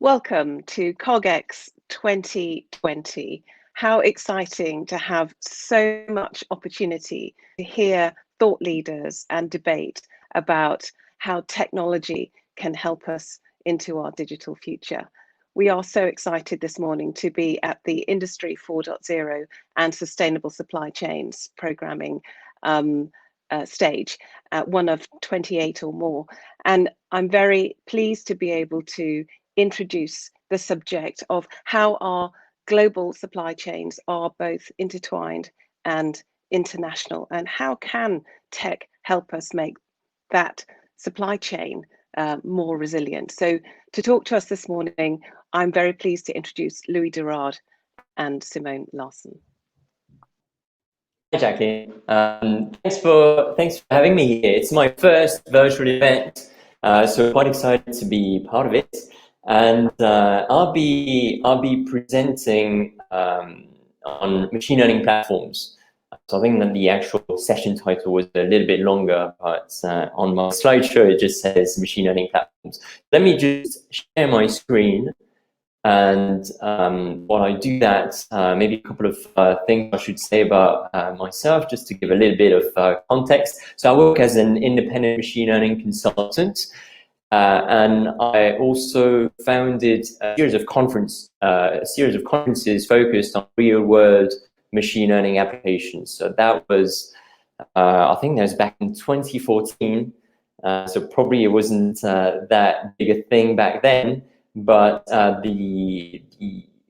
Welcome to CogX 2020. How exciting to have so much opportunity to hear thought leaders and debate about how technology can help us into our digital future. We are so excited this morning to be at the Industry 4.0 and Sustainable Supply Chains programming stage, one of 28 or more. And I'm very pleased to be able to introduce the subject of how our global supply chains are both intertwined and international, and how can tech help us make that supply chain more resilient. So to talk to us this morning, I'm very pleased to introduce Louis Dorard and Simone Larson. Hi, Jackie. Thanks for having me here. It's my first virtual event, so quite excited to be part of it. And I'll be presenting on machine learning platforms. So I think that the actual session title was a little bit longer, but on my slideshow it just says machine learning platforms. Let me just share my screen. And while I do that, maybe a couple of things I should say about myself, just to give a little bit of context. So I work as an independent machine learning consultant, and I also founded a series of conferences focused on real-world machine learning applications. So that was, I think that was back in 2014. So probably it wasn't that big a thing back then. But the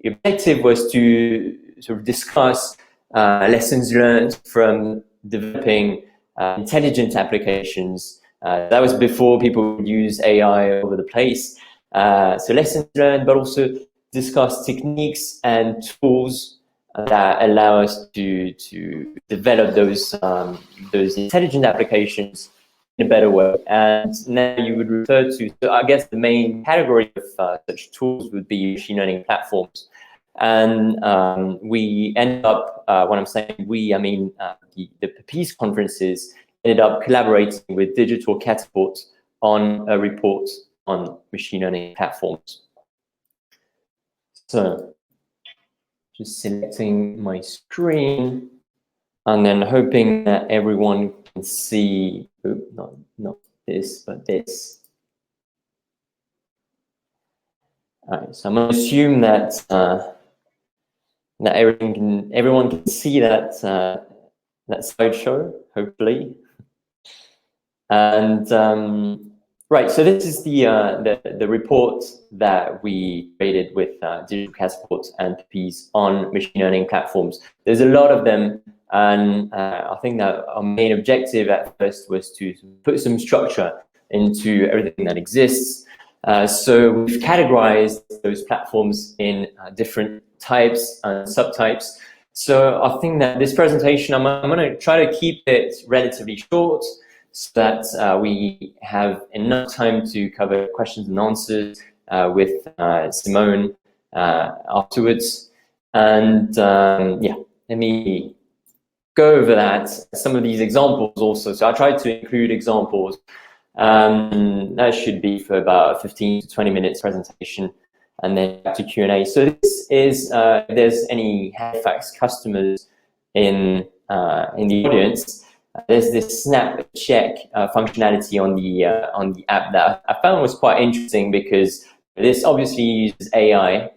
objective was to sort of discuss lessons learned from developing intelligent applications. That was before people would use AI all over the place. So lessons learned, but also discuss techniques and tools that allow us to develop those intelligent applications in a better way. And now you would refer to, so I guess the main category of such tools would be machine learning platforms. And we ended up, when I'm saying we, I mean the peace conferences ended up collaborating with Digital Catapult on a report on machine learning platforms. So just selecting my screen and then hoping that everyone can see, not this, but this. All right, so I'm going to assume that that everyone can see that that slideshow, hopefully. And right, so this is the report that we created with Digital Catapult and PPs on machine learning platforms. There's a lot of them. And I think that our main objective at first was to put some structure into everything that exists. So we've categorized those platforms in different types and subtypes. So I think that this presentation, I'm going to try to keep it relatively short so that we have enough time to cover questions and answers with Simone afterwards. And yeah, let me go over that, some of these examples also. So I tried to include examples. That should be for about 15 to 20 minutes presentation, and then back to Q&A. So this is, if there's any Halifax customers in the audience, there's this snap check functionality on the app that I found was quite interesting, because this obviously uses AI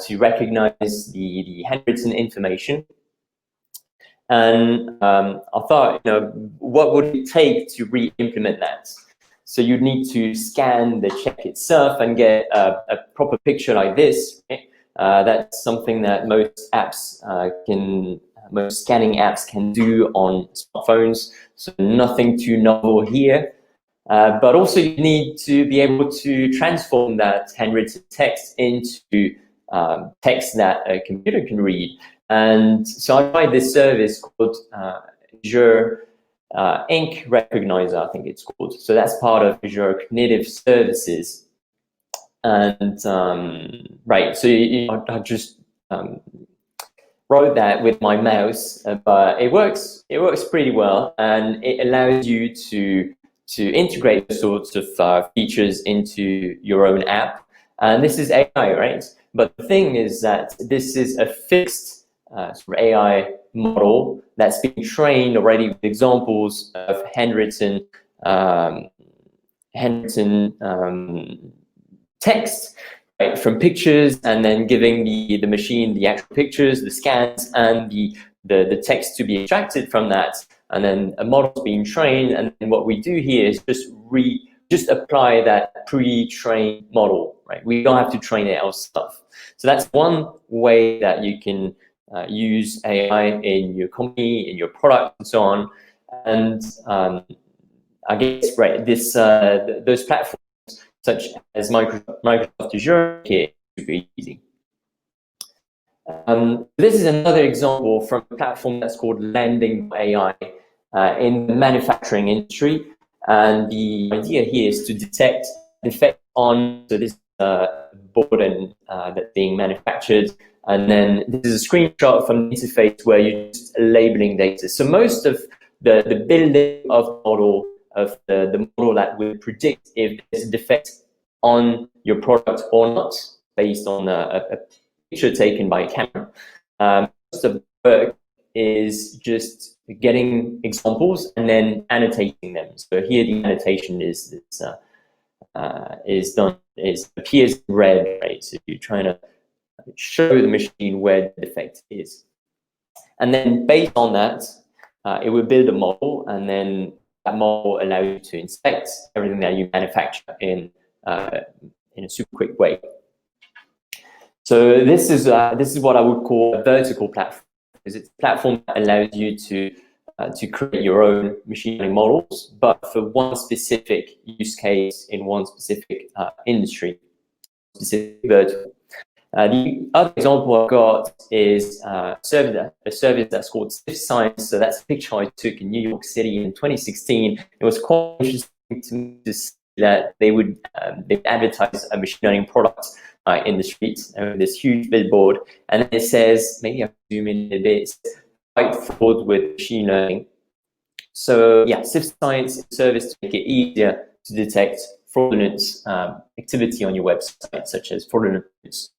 to recognize the handwritten information. And I thought, what would it take to re-implement that? So you'd need to scan the check itself and get a proper picture like this. Right? That's something that most scanning apps can do on smartphones. So nothing too novel here. But also you need to be able to transform that handwritten text into text that a computer can read. And so I tried this service called Azure Ink Recognizer, I think it's called. So that's part of Azure Cognitive Services. And right, so I just wrote that with my mouse, but it works pretty well, and it allows you to integrate those sorts of features into your own app. And this is AI, right? But the thing is that this is a fixed sort of AI model that's been trained already with examples of handwritten text, right, from pictures, and then giving the machine the actual pictures, the scans, and the text to be extracted from that, and then a model's being trained. And then what we do here is just apply that pre-trained model, right? We don't have to train it ourselves. So that's one way that you can use AI in your company, in your product, and so on. And I guess, right, those platforms such as Microsoft Azure here is super easy. This is another example from a platform that's called Landing.ai in the manufacturing industry. And the idea here is to detect defects on this board and that's being manufactured. And then this is a screenshot from the interface where you're just labeling data. So most of the building of the model, of the model that will predict if there's a defect on your product or not, based on a picture taken by a camera. Most of the work is just getting examples and then annotating them. So here the annotation is appears in red, right? So you're trying to show the machine where the defect is. And then based on that, it will build a model, and then that model allows you to inspect everything that you manufacture in a super quick way. So this is what I would call a vertical platform, because it's a platform that allows you to create your own machine learning models, but for one specific use case in one specific industry, specific vertical. The other example I've got is a service that's called Science. So that's a picture I took in New York City in 2016. It was quite interesting to me to see that they would advertise a machine learning product in the streets, this huge billboard, and then it says, maybe I'll zoom in a bit, fight fraud with machine learning. So yeah, Science is a service to make it easier to detect fraudulent activity on your website, such as fraudulent news.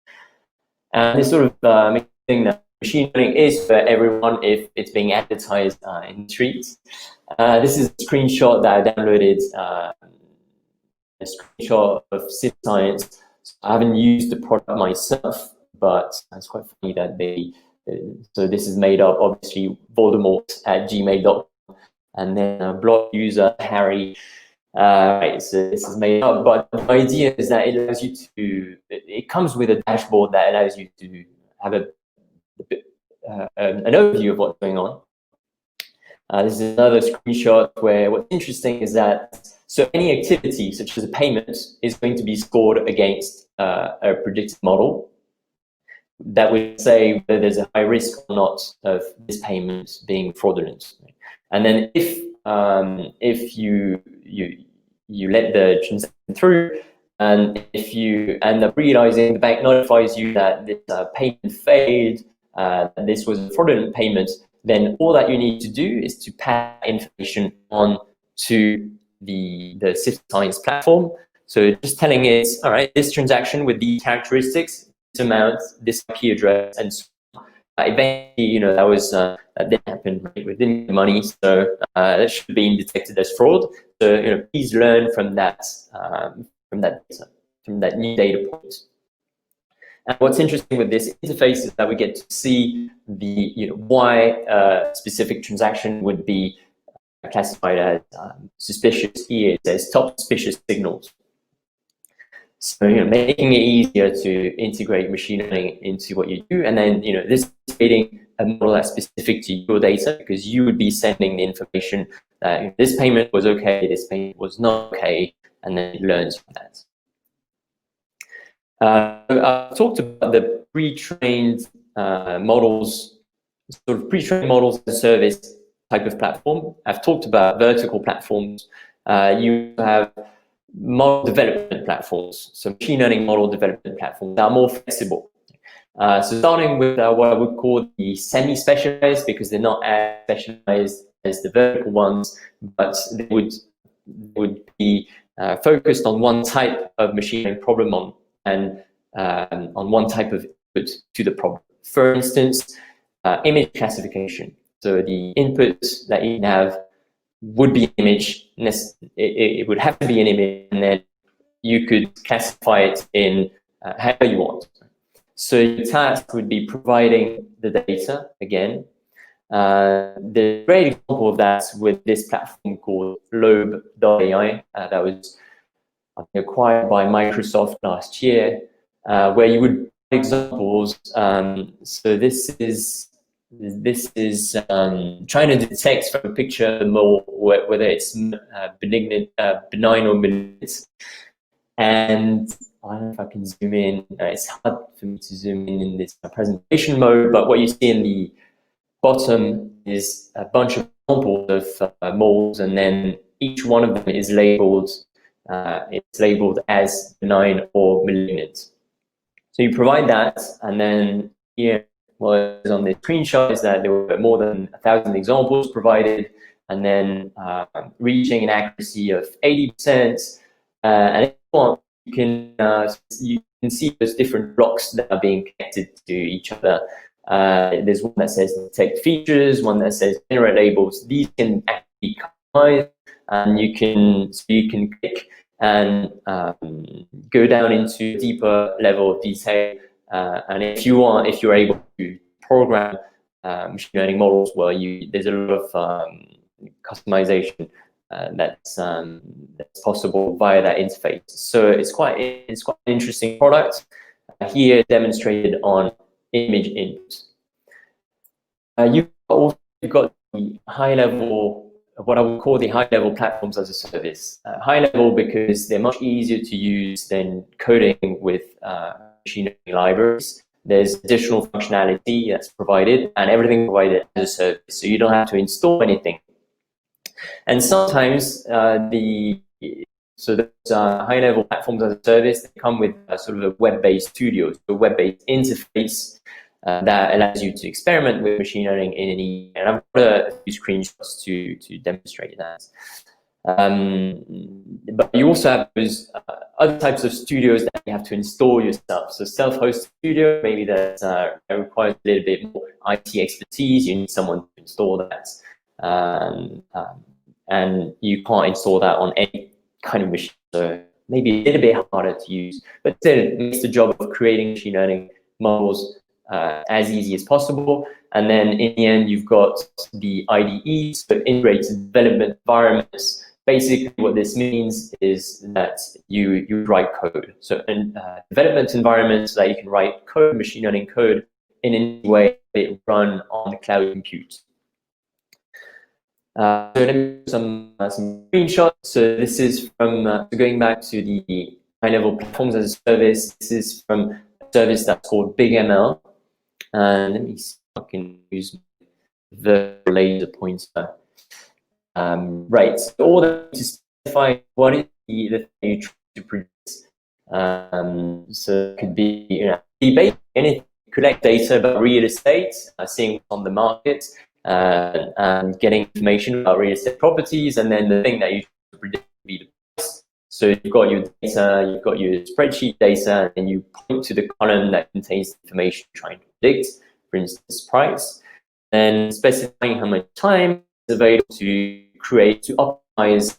And this sort of makes the thing that machine learning is for everyone if it's being advertised in the streets. This is a screenshot that I downloaded, a screenshot of Science. I haven't used the product myself, but it's quite funny that so this is made up, obviously, Voldemort@gmail.com, and then a blog user, Harry. Right, so this is made up, but the idea is that it allows you to, it comes with a dashboard that allows you to have an overview of what's going on. This is another screenshot where what's interesting is that, so any activity, such as a payment, is going to be scored against a predicted model that would say whether there's a high risk or not of this payment being fraudulent. And then if you let the transaction through, and if you end up realizing the bank notifies you that this payment failed, that this was a fraudulent payment, then all that you need to do is to pass information on to the Science platform. So just telling it, all right, this transaction with these characteristics, this amount, this IP address, and so on. Eventually, that didn't happen, right? We didn't get the money, so that should have been detected as fraud. So please learn from that data, from that new data point. And what's interesting with this interface is that we get to see why a specific transaction would be classified as suspicious. Here it says top suspicious signals. So making it easier to integrate machine learning into what you do, and then this is creating a model that's specific to your data, because you would be sending the information that this payment was okay, this payment was not okay, and then it learns from that. I've talked about the pre-trained models, sort of pre-trained models as a service type of platform. I've talked about vertical platforms. You have model development platforms, so machine learning model development platforms that are more flexible. So starting with what I would call the semi-specialized, because they're not as specialized as the vertical ones, but they would be focused on one type of machine learning problem and on one type of input to the problem. For instance, image classification. So the input that you have would be an image. It would have to be an image, and then you could classify it in however you want. So your task would be providing the data again. The great example of that with this platform called globalisation that was acquired by Microsoft last year, where you would examples. So this is trying to detect from a picture the mole whether it's benign or malignant. And I don't know if I can zoom in. It's hard for me to zoom in this presentation mode, but what you see in the bottom is a bunch of examples of moles, and then each one of them is labeled. It's labeled as benign or malignant. So you provide that, and then here, what is on the screenshot is that there were more than 1,000 examples provided, and then reaching an accuracy of 80%. And if you want, you can see those different blocks that are being connected to each other. There's one that says detect features, one that says generate labels. These can actually be customized, and you can click and go down into a deeper level of detail. And if you're able to program machine learning models, well, there's a lot of customization that's possible via that interface. So it's quite an interesting product here demonstrated on image input. You've also got the high level, what I would call the high level platforms as a service. High level because they're much easier to use than coding with machine learning libraries. There's additional functionality that's provided, and everything provided as a service, so you don't have to install anything. And sometimes those high-level platforms as a service, they come with sort of a web-based studio, a web-based interface that allows you to experiment with machine learning in any. And I've got a few screenshots to demonstrate that. But you also have those other types of studios that you have to install yourself. So self-hosted studio, maybe that requires a little bit more IT expertise. You need someone to install that. And you can't install that on any kind of machine, so maybe a little bit harder to use, but still it makes the job of creating machine learning models as easy as possible. And then in the end, you've got the IDEs, so integrated development environments. Basically, what this means is that you write code. So in development environments that you can write code, machine learning code, in any way it run on the cloud compute. So let me some screenshots. So this is from going back to the high-level platforms as a service. This is from a service that's called BigML. And let me see if I can use the laser pointer. Right. So all that to specify what is the thing you try to produce. So it could be debate anything, collect data about real estate, seeing what's on the market. And getting information about real estate properties, and then the thing that you predict would be the price. So you've got your data, you've got your spreadsheet data, and you point to the column that contains the information you're trying to predict, for instance, price, and specifying how much time is available to optimize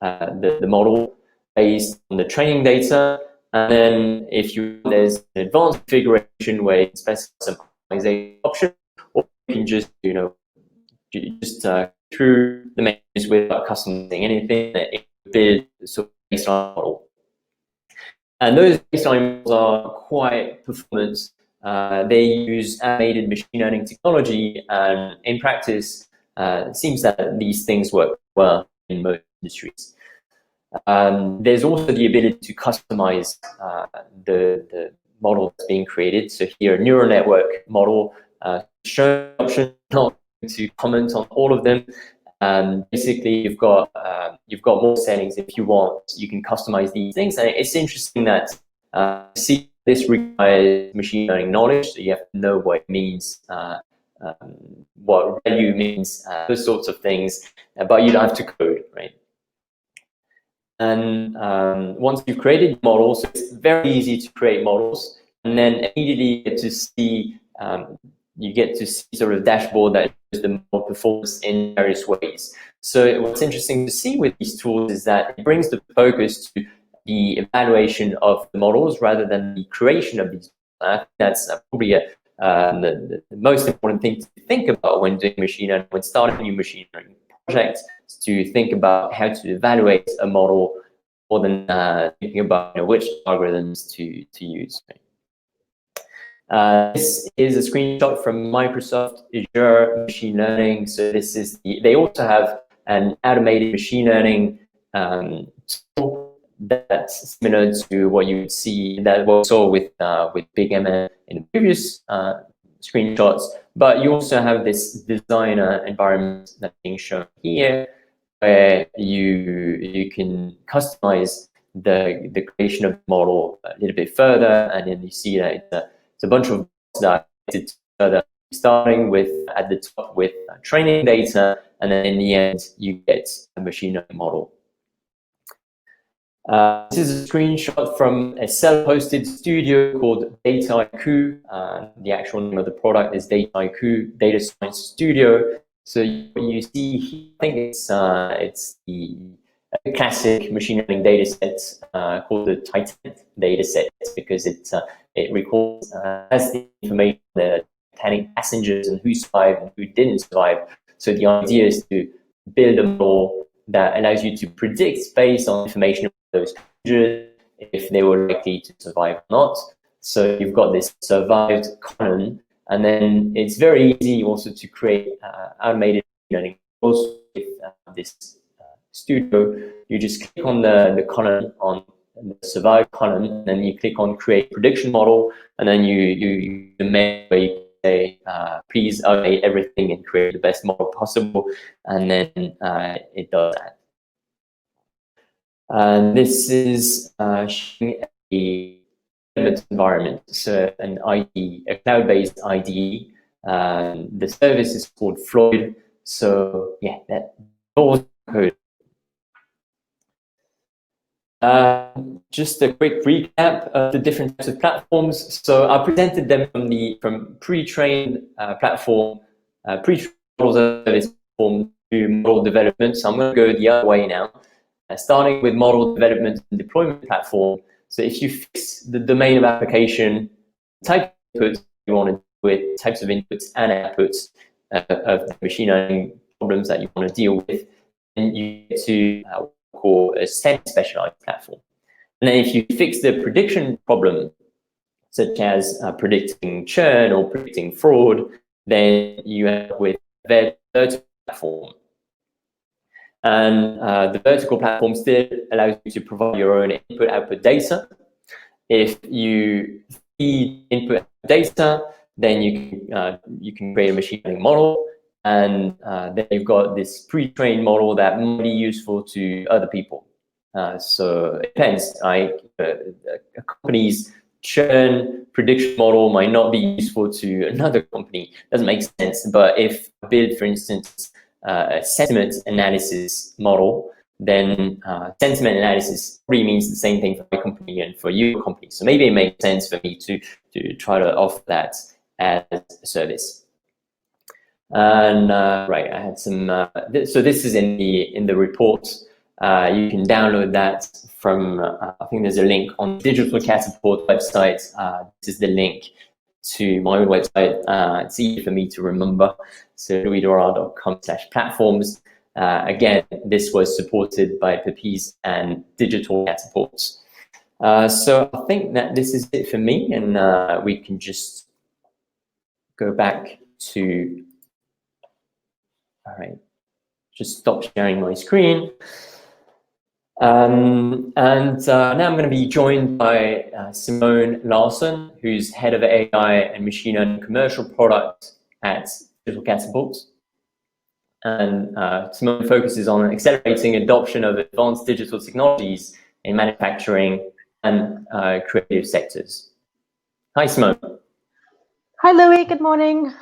the model based on the training data. And then if there's an advanced configuration where you can specify some optimization option, or you can just through the menus without customizing anything, it build a sort of baseline model. And those baseline models are quite performant. They use animated machine learning technology, and in practice, it seems that these things work well in most industries. There's also the ability to customize the model that's being created. So here, a neural network model, show option, not to comment on all of them. Basically, you've got more settings if you want. You can customize these things, and it's interesting that see this requires machine learning knowledge, so you have to know what it means, what value means, those sorts of things, but you don't have to code, right? And once you've created your models, so it's very easy to create models, and then immediately you get to see sort of dashboard that shows the model performance in various ways. So what's interesting to see with these tools is that it brings the focus to the evaluation of the models rather than the creation of these. I think that's probably the most important thing to think about when doing machine learning, when starting a new machine learning project, is to think about how to evaluate a model more than thinking about which algorithms to use. This is a screenshot from Microsoft Azure Machine Learning. So this is they also have an automated machine learning tool that's similar to what you would see that we saw with Big ML in the previous screenshots. But you also have this designer environment that's being shown here, where you can customize the creation of the model a little bit further, and then you see that it's a bunch of that starting with at the top with training data, and then in the end you get a machine learning model. This is a screenshot from a self-hosted studio called Dataiku. The actual name of the product is Dataiku Data Science Studio. So you see here, I think it's the classic machine learning data set called the Titan data set, because it records has the information the Titanic passengers and who survived and who didn't survive. So the idea is to build a model that allows you to predict based on information of those passengers if they were likely to survive or not. So you've got this survived column, and then it's very easy also to create automated learning models with this studio. You just click on the column, on the survived column, and then you click on create prediction model, and then you make where you say please automate everything and create the best model possible, and then it does that. And this is showing a development environment, so an IDE, a cloud-based IDE. The service is called Floyd. So yeah, that all code. Just a quick recap of the different types of platforms. So I presented them from pre-trained platform, pre-trained model service platform to model development. So I'm going to go the other way now, starting with model development and deployment platform. So if you fix the domain of application, type of inputs you want to do with, types of inputs and outputs of the machine learning problems that you want to deal with, then you get to call a semi-specialized platform. And then if you fix the prediction problem, such as predicting churn or predicting fraud, then you end up with a vertical platform. And the vertical platform still allows you to provide your own input-output data. If you feed input data, then you can create a machine learning model, and then you've got this pre-trained model that might be useful to other people. So it depends. A company's churn prediction model might not be useful to another company. Doesn't make sense. But if I build, for instance, a sentiment analysis model, then sentiment analysis really means the same thing for my company and for your company. So maybe it makes sense for me to try to offer that as a service. And right, I had some. So this is in the report. You can download that from. I think there's a link on the Digital Catapult website. This is the link to my own website. It's easy for me to remember. So louisdorard.com/platforms. Again, this was supported by Pepys and Digital Catapult. So I think that this is it for me, and we can just go back to. All right, just stop sharing my screen. And now I'm going to be joined by Simone Larson, who's head of AI and machine learning commercial product at Digital Catapult. And Simone focuses on accelerating adoption of advanced digital technologies in manufacturing and creative sectors. Hi, Simone. Hi, Louis. Good morning.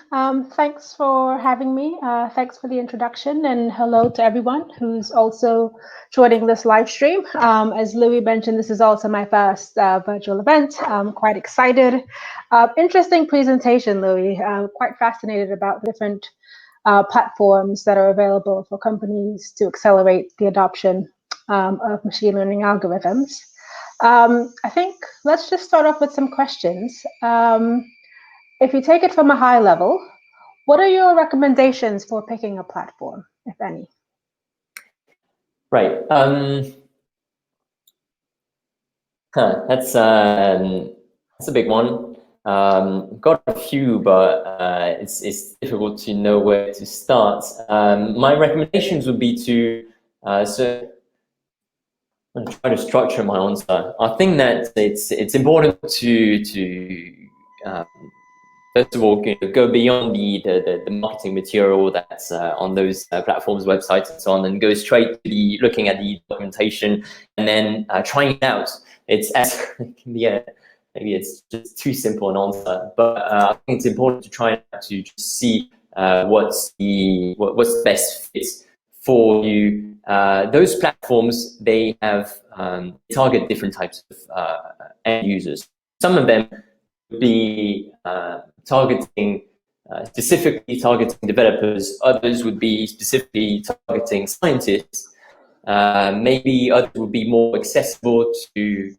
Thanks for having me. Thanks for the introduction, and hello to everyone who's also joining this live stream. As Louis mentioned, this is also my first virtual event. I'm quite excited. Interesting presentation, Louis. Quite fascinated about different platforms that are available for companies to accelerate the adoption of machine learning algorithms. I think let's just start off with some questions. If you take it from a high level, what are your recommendations for picking a platform, if any? Right. That's a big one. Got a few, but it's difficult to know where to start. My recommendations would be to so I'm try to structure my answer. I think that it's important to first of all, go beyond the marketing material that's on those platforms, websites, and so on, and go straight to looking at the documentation and then trying it out. It's yeah, maybe it's just too simple an answer, but I think it's important to try to just see what's the best fit for you. Those platforms, they have target different types of end users. Some of them would be specifically targeting developers. Others would be specifically targeting scientists. Maybe others would be more accessible to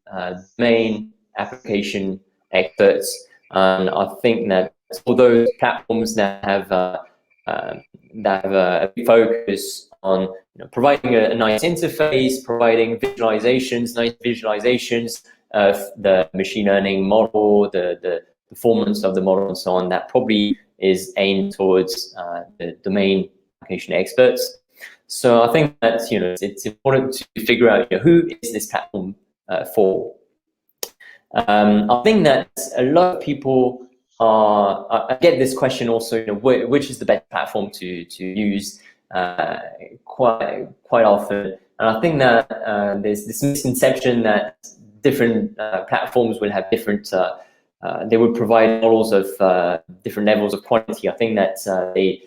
domain application experts. And I think that for those platforms that have a big focus on providing a nice interface, providing nice visualizations of the machine learning model, the performance of the model, and so on, that probably is aimed towards the domain application experts. So I think that it's important to figure out who is this platform for. I think that a lot of people I get this question also, which is the best platform to use quite often, and I think that there's this misconception that different platforms will have different. They would provide models of different levels of quality. I think that the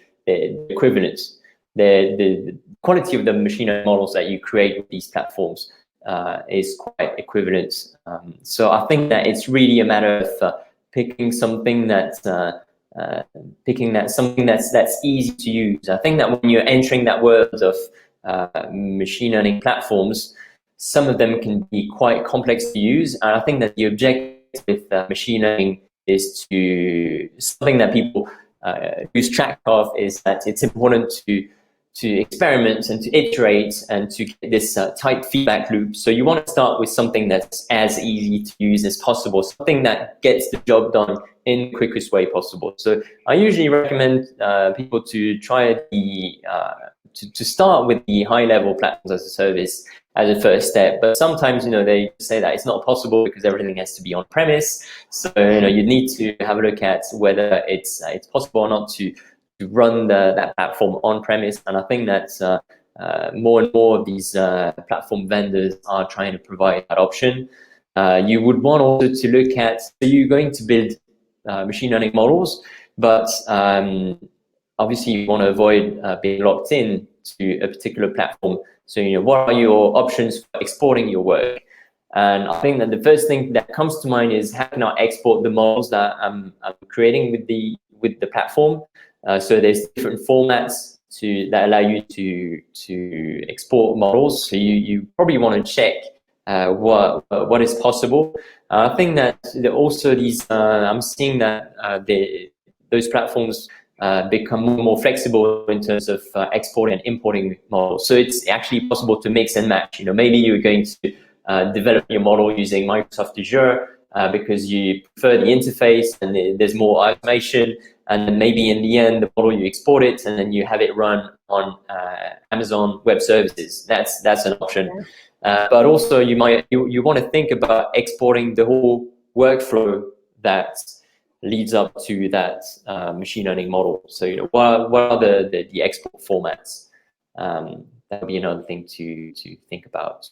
equivalence, the quality of the machine learning models that you create with these platforms is quite equivalent. So I think that it's really a matter of picking something that's easy to use. I think that when you're entering that world of machine learning platforms, some of them can be quite complex to use, and I think that the objective with machine learning is something that people lose track of, is that it's important to experiment and to iterate and to get this tight feedback loop. So you want to start with something that's as easy to use as possible, something that gets the job done in the quickest way possible. So I usually recommend people to try to start with the high-level platforms as a service as a first step. But sometimes, they say that it's not possible because everything has to be on premise. So, you need to have a look at whether it's possible or not to run that platform on premise. And I think that more and more of these platform vendors are trying to provide that option. You would want also to look at, so you're going to build machine learning models, but obviously you want to avoid being locked in to a particular platform. So, what are your options for exporting your work? And I think that the first thing that comes to mind is, how can I export the models that I'm creating with the platform? So there's different formats that allow you to export models. So you probably want to check what is possible. I think that also these I'm seeing that those platforms become more flexible in terms of exporting and importing models. So it's actually possible to mix and match. Maybe you're going to develop your model using Microsoft Azure because you prefer the interface and there's more automation. And then maybe in the end, the model, you export it and then you have it run on Amazon Web Services. That's an option. But also you want to think about exporting the whole workflow that leads up to that machine learning model. So what are the export formats? That would be another thing to think about.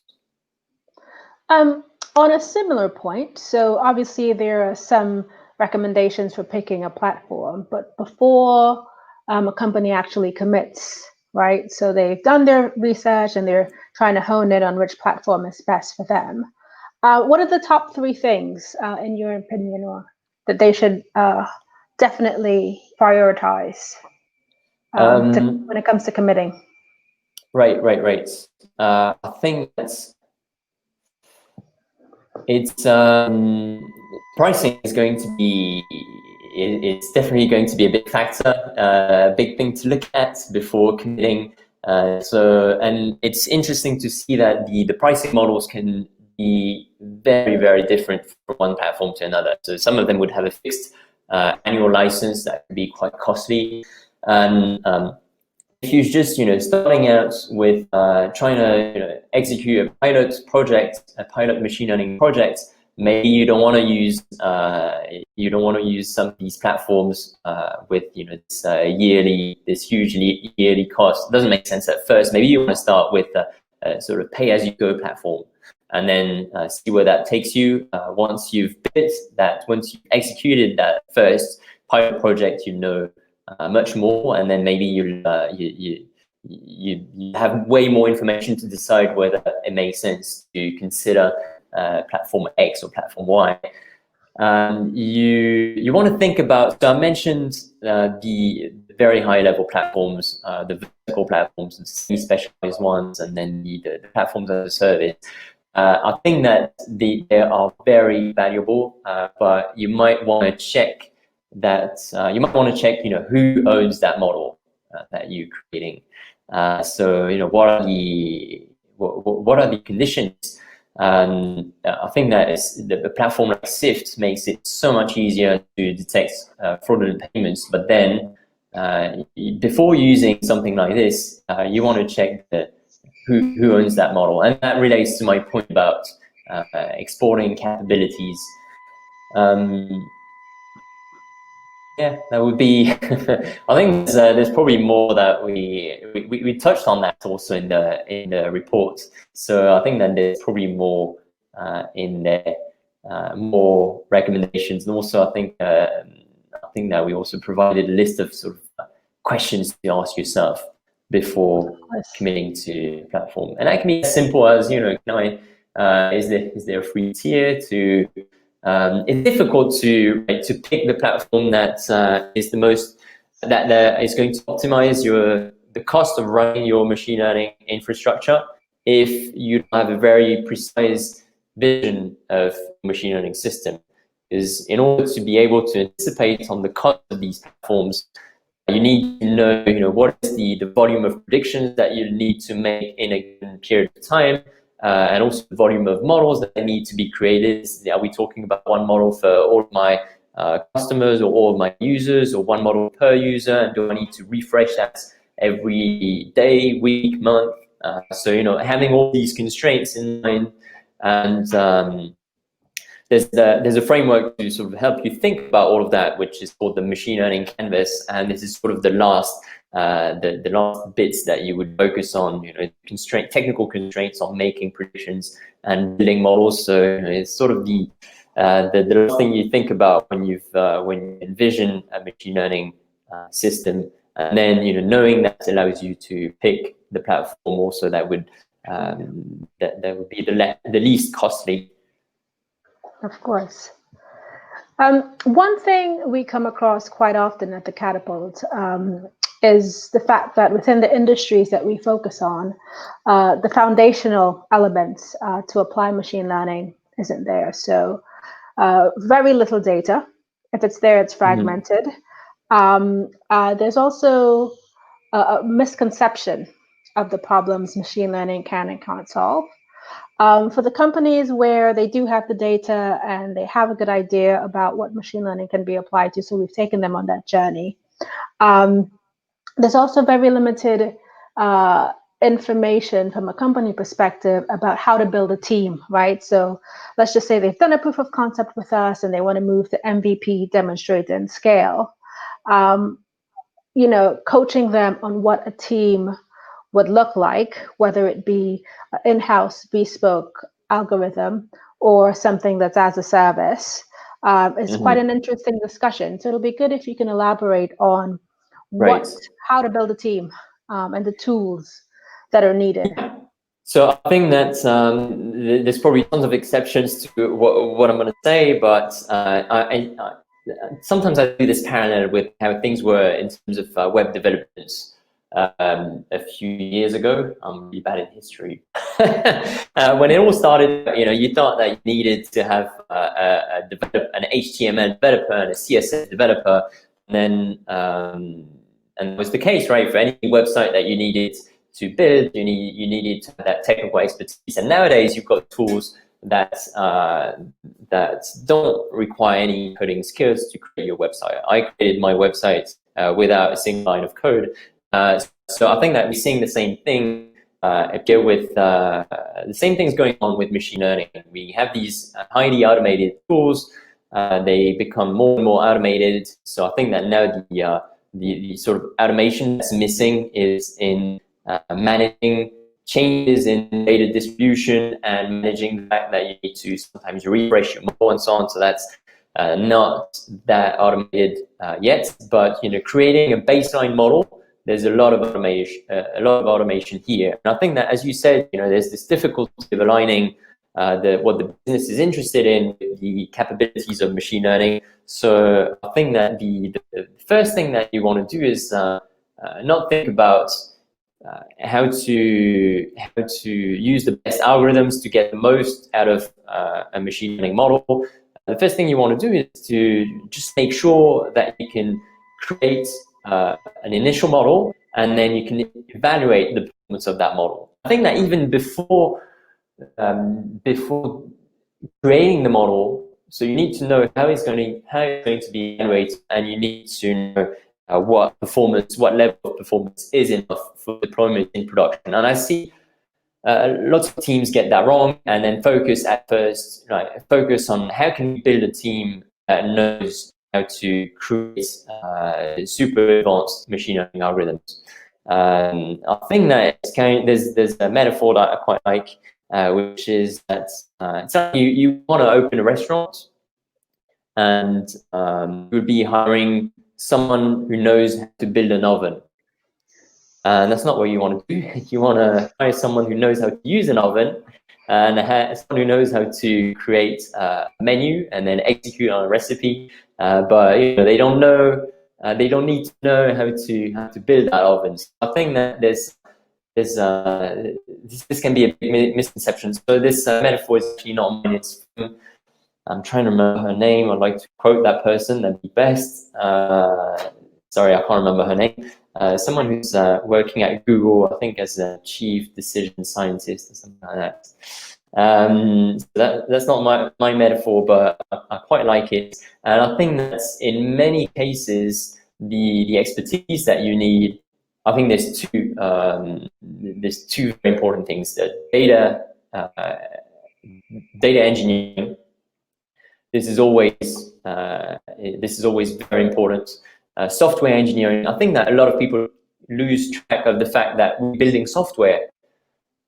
On a similar point, so obviously there are some recommendations for picking a platform, but before a company actually commits, right? So they've done their research and they're trying to hone in on which platform is best for them. What are the top 3 things, in your opinion, or that they should definitely prioritize when it comes to committing? Right. I think it's pricing is going to be, it's definitely going to be a big factor, a big thing to look at before committing. And it's interesting to see that the pricing models can be very, very different from one platform to another. So some of them would have a fixed annual license that could be quite costly. And if you're just starting out with trying to execute a pilot project, a pilot machine learning project, maybe you don't want to use some of these platforms with this huge yearly cost. It doesn't make sense at first. Maybe you want to start with a sort of pay-as-you-go platform, and then see where that takes you. Once you've once you've executed that first pilot project, much more, and then maybe you have way more information to decide whether it makes sense to consider platform X or platform Y. You want to think about, so I mentioned the very high level platforms, the vertical platforms, the semi-specialized ones, and then the platforms as a service. I think that they are very valuable, but you might want to check who owns that model that you're creating. So what are the conditions? I think that the platform like Sift makes it so much easier to detect fraudulent payments. But then before using something like this, you want to check who owns that model, and that relates to my point about exporting capabilities. Yeah, that would be. I think there's probably more that we touched on that also in the report. So I think that there's probably more in there, more recommendations, and also I think that we also provided a list of sort of questions to ask yourself before committing to a platform, and that can be as simple as is there a free tier to. It's difficult to pick the platform that is the most that is going to optimize the cost of running your machine learning infrastructure if you don't have a very precise vision of machine learning system. Because in order to be able to anticipate on the cost of these platforms, you need to know what is the volume of predictions that you need to make in a given period of time. And also the volume of models that need to be created. Are we talking about one model for all of my customers or all of my users, or one model per user? And do I need to refresh that every day, week, month? So having all these constraints in mind, and there's a framework to sort of help you think about all of that, which is called the machine learning canvas, and this is sort of the last bits that you would focus on, technical constraints on making predictions and building models. So it's sort of the last thing you think about when you envision a machine learning system, and then knowing that allows you to pick the platform also that would be the least costly. Of course. One thing we come across quite often at the Catapult is the fact that within the industries that we focus on, the foundational elements to apply machine learning isn't there. So very little data. If it's there, it's fragmented. There's also a misconception of the problems machine learning can and can't solve. For the companies where they do have the data and they have a good idea about what machine learning can be applied to, so we've taken them on that journey. There's also very limited information from a company perspective about how to build a team, right? So let's just say they've done a proof of concept with us and they want to move to MVP, demonstrate, and scale. Coaching them on what a team would look like, whether it be in-house bespoke algorithm or something that's as a service, is quite an interesting discussion. So it'll be good if you can elaborate on how to build a team and the tools that are needed. So I think that there's probably tons of exceptions to what I'm going to say, but sometimes I do this parallel with how things were in terms of web development a few years ago. I'm really bad in history. When it all started, you thought that you needed to have an HTML developer and a CSS developer, and then and it was the case, right? For any website that you needed to build, you needed to have that technical expertise. And nowadays, you've got tools that don't require any coding skills to create your website. I created my website without a single line of code. So I think that we're seeing the same thing. With the same things going on with machine learning. We have these highly automated tools. They become more and more automated. So I think that now the sort of automation that's missing is in managing changes in data distribution and managing the fact that you need to sometimes refresh your model and so on. So that's not that automated yet, but creating a baseline model, there's a lot of automation here. And I think that, as you said, there's this difficulty of aligning what the business is interested in with the capabilities of machine learning. So I think that the first thing that you want to do is not think about how to use the best algorithms to get the most out of a machine learning model. The first thing you want to do is to just make sure that you can create an initial model, and then you can evaluate the performance of that model. I think that even before creating the model, so you need to know how it's going to be evaluated, and you need to know what level of performance is enough for deployment in production. And I see lots of teams get that wrong, and then focus on how can we build a team that knows how to create super advanced machine learning algorithms. I think that there's a metaphor that I quite like, which is that you want to open a restaurant, and you would be hiring someone who knows how to build an oven. And that's not what you want to do. You want to hire someone who knows how to use an oven, and someone who knows how to create a menu and then execute on a recipe. But they don't know. They don't need to know how to build that oven. So I think that this can be a big misconception. So this metaphor is actually not mine. It's from, I'm trying to remember her name. I'd like to quote that person. That'd be best. Sorry, I can't remember her name. Someone who's working at Google, I think, as a chief decision scientist or something like that. So that's not my metaphor, but I quite like it. And I think that in many cases, the expertise that you need, I think there's two very important things: that data engineering. This is always very important. Software engineering. I think that a lot of people lose track of the fact that we're building software.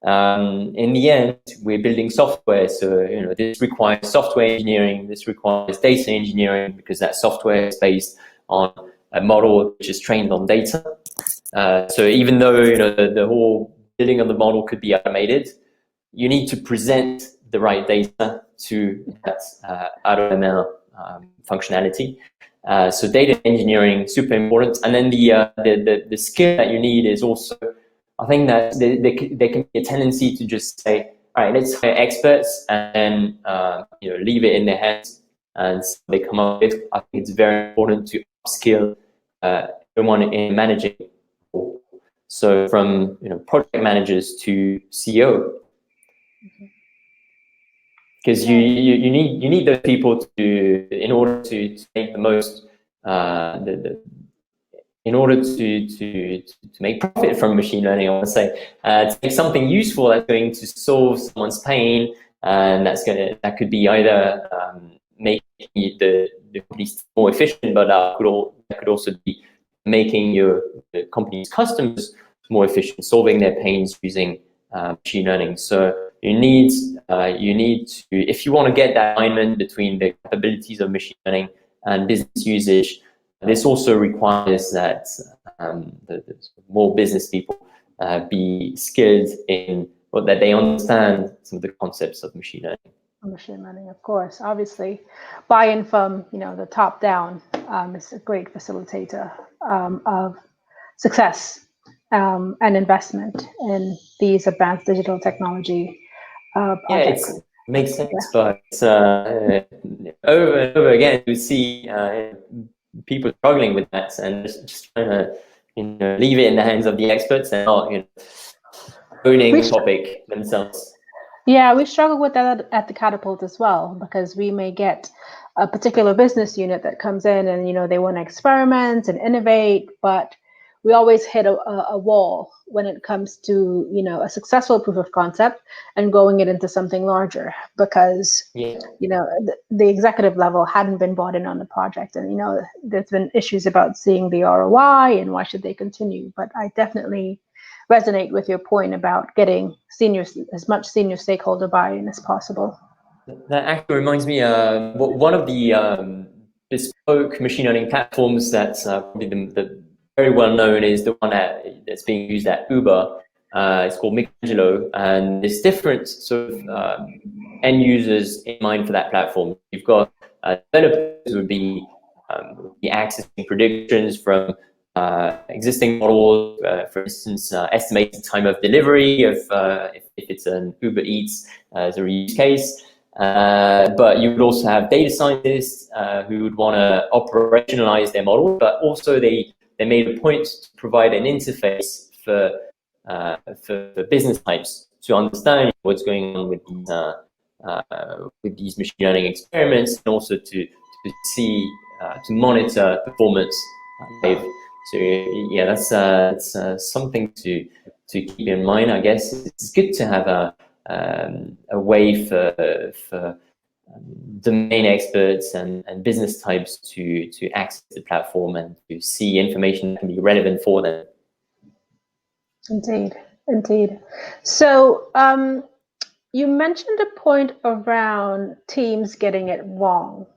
In the end, we're building software, so this requires software engineering. This requires data engineering, because that software is based on a model which is trained on data. So even though the whole building of the model could be automated, you need to present the right data to that AutoML functionality. So data engineering, super important. And then the skill that you need is also, I think that there can be a tendency to just say, all right, let's hire experts and leave it in their hands, and so they come up with. I think it's very important to upskill everyone in managing. So from project managers to CEO, because you need those people in order to make the most in order to make profit from machine learning. I want to say to make something useful that's going to solve someone's pain, and that could be either making the company's more efficient, but that could also be making the company's customers more efficient, solving their pains using machine learning. So you need to, if you want to get that alignment between the capabilities of machine learning and business usage, this also requires that the more business people be skilled in, or that they understand some of the concepts of machine learning. Machine learning, of course, obviously, buy-in from the top down is a great facilitator of success and investment in these advanced digital technology projects. It makes sense, but over and over again, you see people struggling with that and just trying to leave it in the hands of the experts and not owning the topic themselves. Yeah, we struggle with that at the Catapult as well, because we may get a particular business unit that comes in and they want to experiment and innovate, but we always hit a wall when it comes to a successful proof of concept and growing it into something larger, because the executive level hadn't been bought in on the project, and there's been issues about seeing the ROI and why should they continue. But I definitely resonate with your point about getting as much senior stakeholder buy-in as possible. That actually reminds me, one of the bespoke machine learning platforms that's probably the very well known is the one that's being used at Uber. It's called Michelangelo, and there's different sort of end users in mind for that platform. You've got developers who would be accessing predictions from existing models, for instance, estimated time of delivery if it's an Uber Eats as a use case. But you would also have data scientists who would want to operationalize their model, but also they made a point to provide an interface for business types to understand what's going on with these machine learning experiments, and also to see to monitor performance live. So yeah, that's something to keep in mind. I guess it's good to have a way for domain experts and business types to access the platform and to see information that can be relevant for them. Indeed. So you mentioned a point around teams getting it wrong.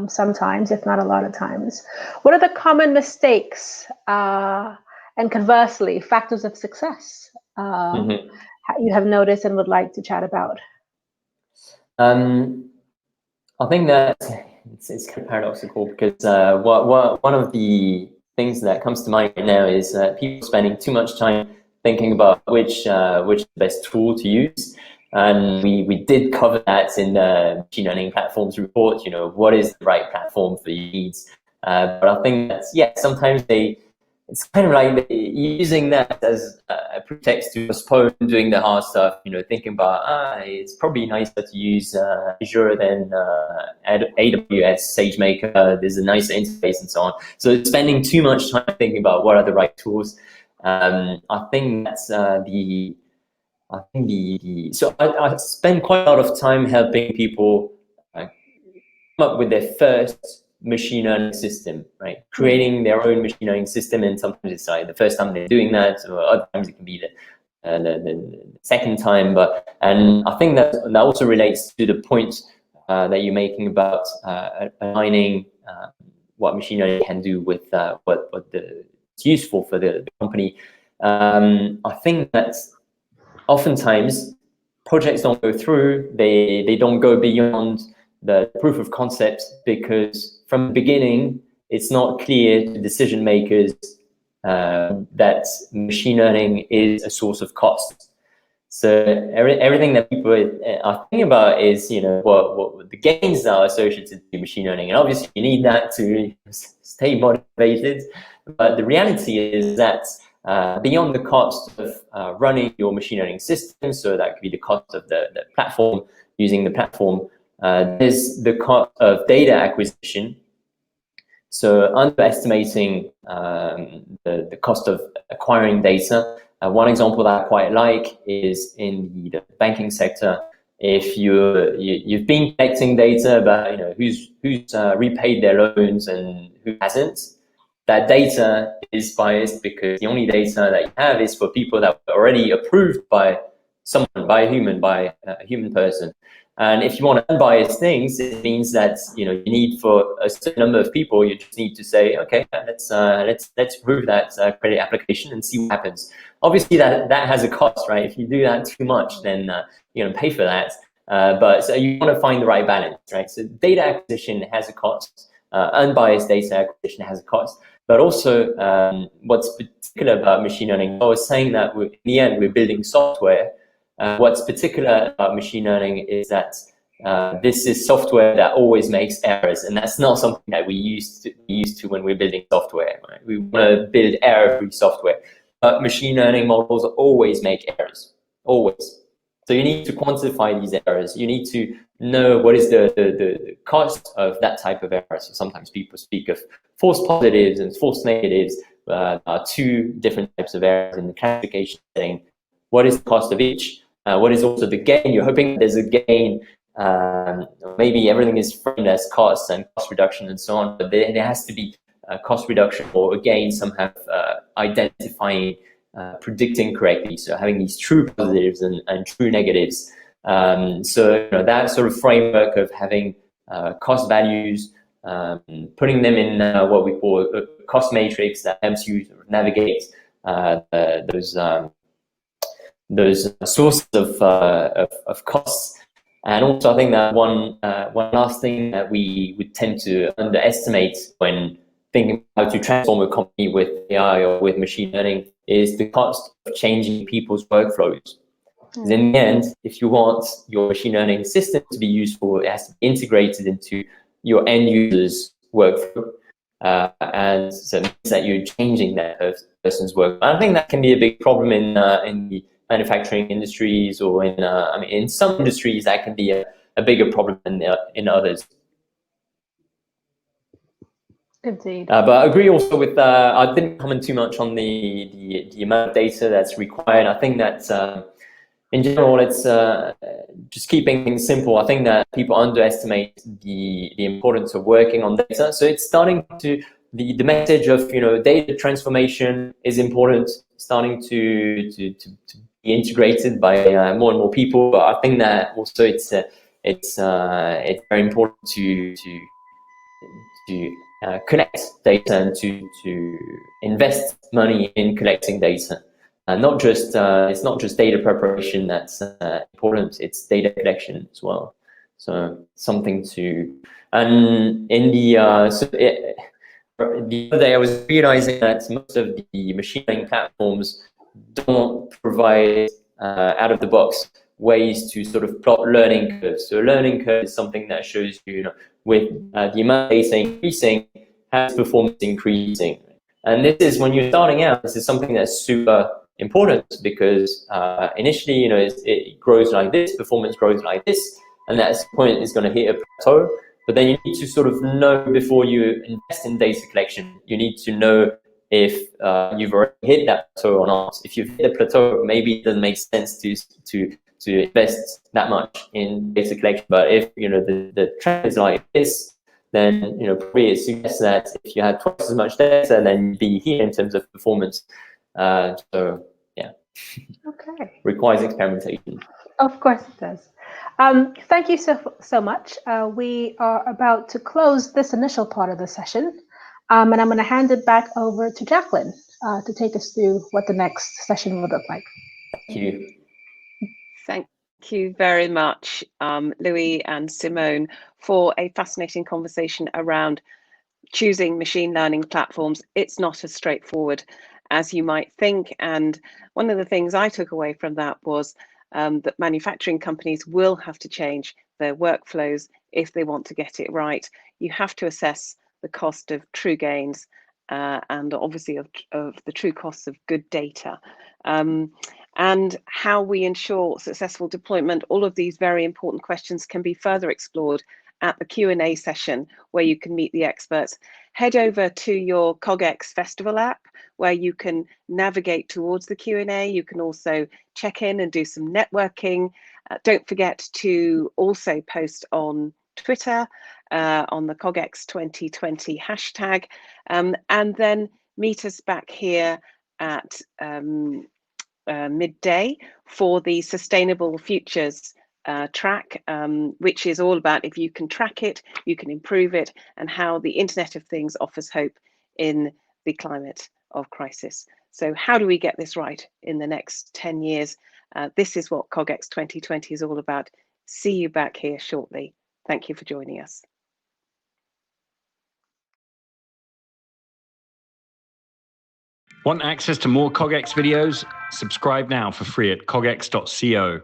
Sometimes, if not a lot of times. What are the common mistakes and conversely factors of success you have noticed and would like to chat about? I think that it's kind of paradoxical, because one of the things that comes to mind right now is people spending too much time thinking about which is the best tool to use. And we did cover that in the machine learning platforms report, what is the right platform for your needs. But I think that, sometimes it's kind of like using that as a pretext to postpone doing the hard stuff, thinking about, it's probably nicer to use Azure than AWS SageMaker, there's a nicer interface and so on. So spending too much time thinking about what are the right tools. I think that's so I spend quite a lot of time helping people come up with their first machine learning system, right? Creating their own machine learning system, and sometimes it's like the first time they're doing that, or other times it can be the second time. And I think that also relates to the point that you're making about aligning what machine learning can do with it's useful for the company. I think that oftentimes projects don't go through, they don't go beyond the proof of concept, because from the beginning it's not clear to decision makers that machine learning is a source of cost. So everything that people are thinking about is what the gains are associated to machine learning, and obviously you need that to stay motivated. But the reality is that beyond the cost of running your machine learning system, so that could be the cost of the platform, using the platform, there's the cost of data acquisition. So underestimating the cost of acquiring data. One example that I quite like is in the banking sector. If you've been collecting data about who's repaid their loans and who hasn't, that data is biased, because the only data that you have is for people that were already approved by someone, by a human person. And if you want unbiased things, it means that you need for a certain number of people, you just need to say, okay, let's approve that credit application and see what happens. Obviously, that has a cost, right? If you do that too much, then pay for that. But so you want to find the right balance, right? So data acquisition has a cost. Unbiased data acquisition has a cost. But also, what's particular about machine learning, I was saying that in the end, we're building software. What's particular about machine learning is that this is software that always makes errors, and that's not something that we used to when we're building software. Right? We want to build error-free software, but machine learning models always make errors, always. So you need to quantify these errors. You need to know what is the cost of that type of error. So sometimes people speak of false positives and false negatives. Are two different types of errors in the classification setting. What is the cost of each? What is also the gain? You're hoping there's a gain. Maybe everything is framed as costs and cost reduction and so on, but there has to be a cost reduction or a gain somehow identifying, predicting correctly. So having these true positives and true negatives. So that sort of framework of having cost values, putting them in what we call a cost matrix that helps you navigate those sources of costs. And also, I think that one last thing that we would tend to underestimate when thinking how to transform a company with AI or with machine learning is the cost of changing people's workflows. Because in the end, if you want your machine learning system to be useful, it has to be integrated into your end users' workflow. And so it means that you're changing that person's work. I think that can be a big problem in the manufacturing industries, or in some industries that can be a bigger problem than in others. Indeed. But I agree also with, I didn't comment too much on the amount of data that's required. I think that in general, it's just keeping things simple. I think that people underestimate the importance of working on data. So it's starting to, the message of, data transformation is important, starting to be integrated by more and more people. But I think that also it's very important to connect data and to invest money in collecting data. Not just it's not just data preparation that's important, it's data collection as well. So something to, and in the the other day I was realizing that most of the machine learning platforms don't provide out of the box ways to sort of plot learning curves. So a learning curve is something that shows you, with the amount of data increasing, has performance increasing. And this is, when you're starting out, this is something that's super important, because initially, it grows like this, performance grows like this, and that point is going to hit a plateau. But then you need to sort of know, before you invest in data collection, you need to know if you've already hit that plateau or not. If you've hit the plateau, maybe it doesn't make sense to invest that much in data collection. But if the trend is like this, then probably it suggests that if you had twice as much data, then you'd be here in terms of performance. So yeah, Okay. Requires experimentation. Of course it does. Thank you so much. We are about to close this initial part of the session, and I'm going to hand it back over to Jacqueline to take us through what the next session will look like. Thank you. Thank you very much, Louis and Simone, for a fascinating conversation around choosing machine learning platforms. It's not as straightforward as you might think. And one of the things I took away from that was that manufacturing companies will have to change their workflows if they want to get it right. You have to assess the cost of true gains and obviously of the true costs of good data. And how we ensure successful deployment. All of these very important questions can be further explored at the Q&A session, where you can meet the experts. Head over to your CogX Festival app, where you can navigate towards the Q&A. You can also check in and do some networking. Don't forget to also post on Twitter on the CogX 2020 hashtag, and then meet us back here at midday for the Sustainable Futures track, which is all about if you can track it, you can improve it, and how the Internet of Things offers hope in the climate of crisis. So how do we get this right in the next 10 years? This is what CogX 2020 is all about. See you back here shortly. Thank you for joining us. Want access to more CogX videos? Subscribe now for free at cogx.co.